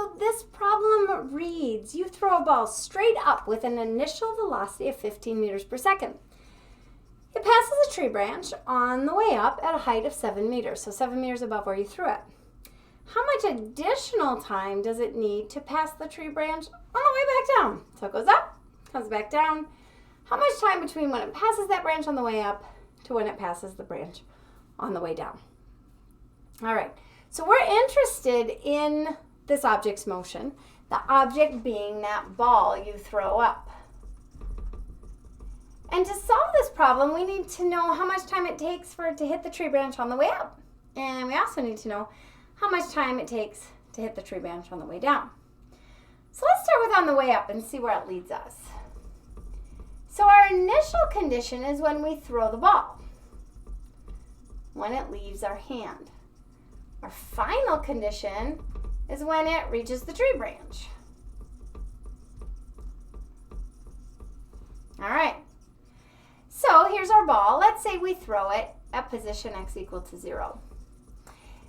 So this problem reads, you throw a ball straight up with an initial velocity of 15 meters per second. It passes a tree branch on the way up at a height of 7 meters, so 7 meters above where you threw it. How much additional time does it need to pass the tree branch on the way back down? So it goes up, comes back down. How much time between when it passes that branch on the way up to when it passes the branch on the way down? All right, so we're interested in this object's motion, the object being that ball you throw up. And to solve this problem, we need to know how much time it takes for it to hit the tree branch on the way up. And we also need to know how much time it takes to hit the tree branch on the way down. So let's start with on the way up and see where it leads us. So our initial condition is when we throw the ball, when it leaves our hand. Our final condition is when it reaches the tree branch. All right. So here's our ball. Let's say we throw it at position x equal to 0.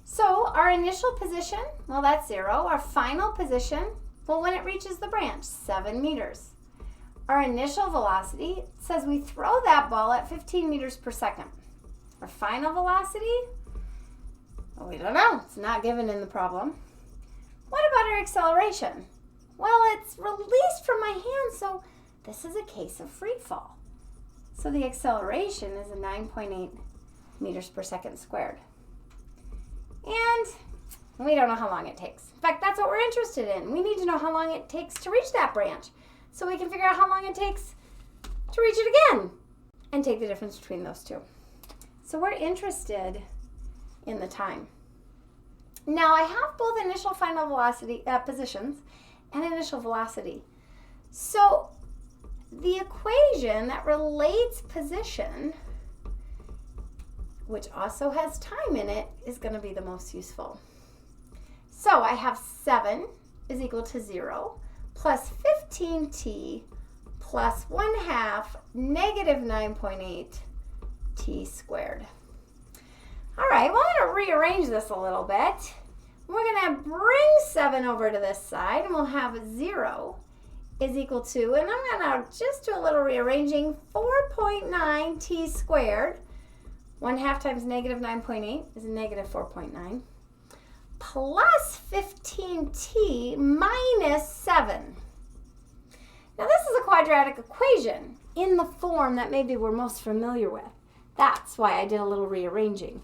So our initial position, well, that's 0. Our final position, well, when it reaches the branch, 7 meters. Our initial velocity says we throw that ball at 15 meters per second. Our final velocity, well, we don't know. It's not given in the problem. What about our acceleration? Well, it's released from my hand, so this is a case of free fall. So the acceleration is a 9.8 meters per second squared. And we don't know how long it takes. In fact, that's what we're interested in. We need to know how long it takes to reach that branch so we can figure out how long it takes to reach it again and take the difference between those two. So we're interested in the time. Now I have both initial final velocity positions and initial velocity. So the equation that relates position, which also has time in it, is going to be the most useful. So I have 7 is equal to 0 plus 15t plus 1/2 negative 9.8 t squared. All right, well, I'm going to rearrange this a little bit. We're going to bring 7 over to this side, and we'll have 0 is equal to, and I'm going to just do a little rearranging, 4.9 t squared. 1/2 times negative 9.8 is negative 4.9 plus 15t minus 7. Now this is a quadratic equation in the form that maybe we're most familiar with. That's why I did a little rearranging.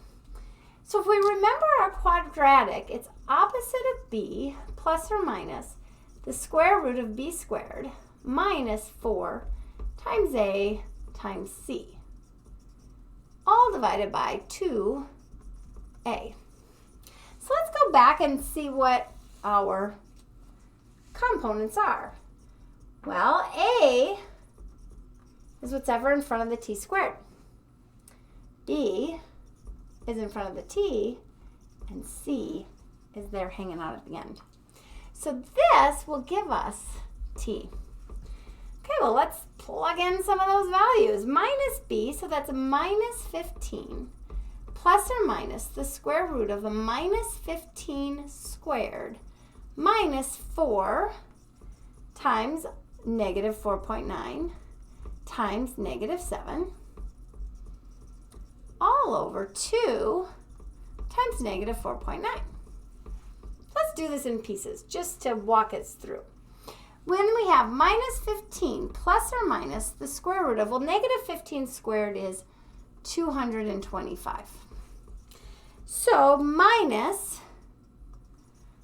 So if we remember our quadratic, it's opposite of b plus or minus the square root of b squared minus 4 times a times c, all divided by 2a. So let's go back and see what our components are. Well, a is what's ever in front of the t squared. B is in front of the t, and c is there hanging out at the end. So this will give us t. Okay, well, let's plug in some of those values. Minus b, so that's a minus 15, plus or minus the square root of a minus 15 squared minus 4 times negative 4.9 times negative 7 all over 2 times negative 4.9. Let's do this in pieces just to walk us through. When we have minus 15 plus or minus the square root of, well, negative 15 squared is 225. So minus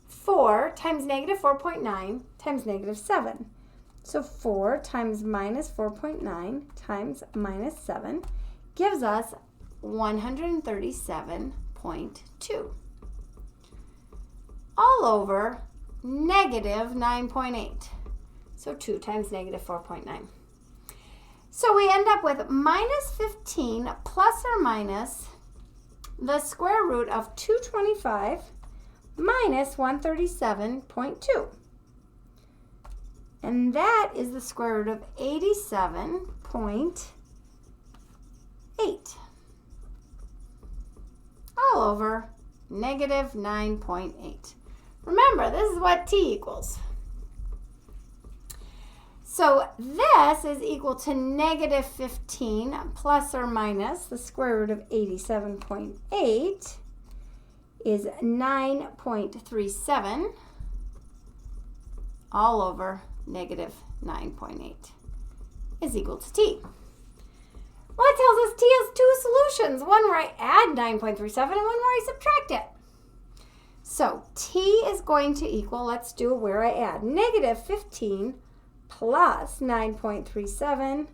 4 times negative 4.9 times negative 7. So 4 times minus 4.9 times minus 7 gives us 137.2. All over negative 9.8. So 2 times negative 4.9. So we end up with minus 15 plus or minus the square root of 225 minus 137.2. And that is the square root of 87.8. All over negative 9.8. Remember, this is what t equals. So this is equal to negative 15 plus or minus the square root of 87.8 is 9.37 all over negative 9.8 is equal to t. Well, it tells us t has two solutions, one where I add 9.37 and one where I subtract it. So t is going to equal, let's do it where I add, negative 15 plus 9.37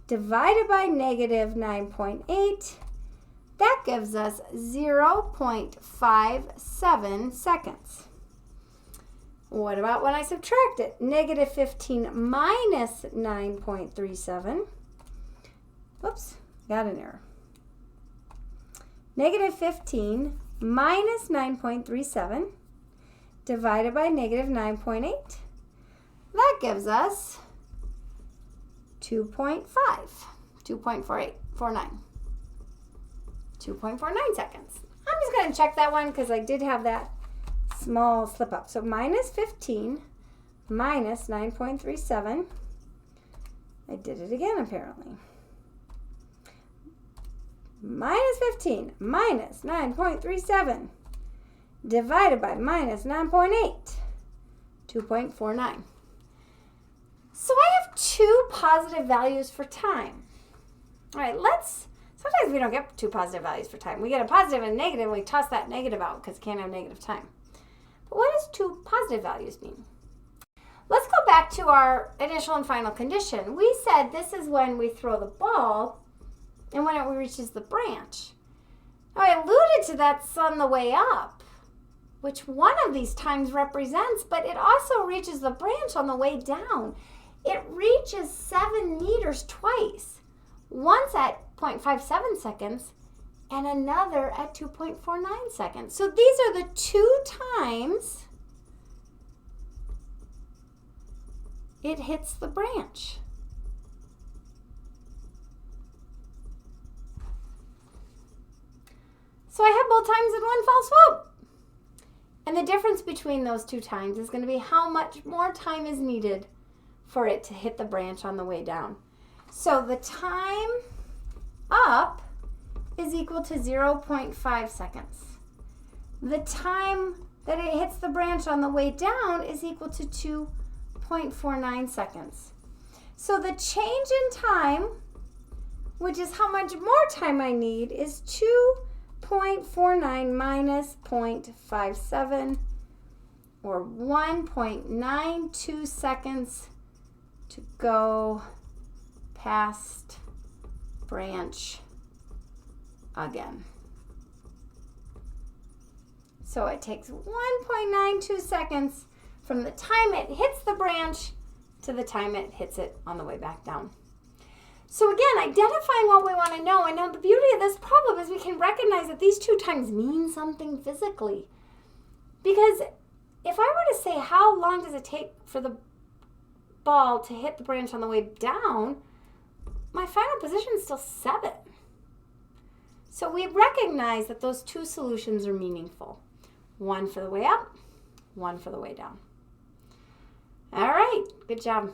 divided by negative 9.8. That gives us 0.57 seconds. What about when I subtract it? Negative 15 minus 9.37. Oops, got an error. Negative 15 minus 9.37 divided by negative 9.8. That gives us 2.5, 2.49 seconds. I'm just going to check that one because I did have that small slip up. So minus 15 minus 9.37. I did it again apparently. Minus 15 minus 9.37 divided by minus 9.8, 2.49. So I have two positive values for time. All right, sometimes we don't get two positive values for time. We get a positive and a negative, and we toss that negative out because it can't have negative time. But what does two positive values mean? Let's go back to our initial and final condition. We said this is when we throw the ball and when it reaches the branch. Now, I alluded to that's on the way up, which one of these times represents, but it also reaches the branch on the way down. It reaches 7 meters twice, once at 0.57 seconds and another at 2.49 seconds. So these are the two times it hits the branch. So I have both times in one fell swoop. And the difference between those two times is going to be how much more time is needed for it to hit the branch on the way down. So the time up is equal to 0.5 seconds. The time that it hits the branch on the way down is equal to 2.49 seconds. So the change in time, which is how much more time I need, is 2.49 minus 0.57, or 1.92 seconds to go past branch again. So it takes 1.92 seconds from the time it hits the branch to the time it hits it on the way back down. So again, identifying what we want to know, and now the beauty of this problem is we can recognize that these two times mean something physically. Because if I were to say how long does it take for the ball to hit the branch on the way down, my final position is still 7. So we recognize that those two solutions are meaningful. One for the way up, one for the way down. All right, good job.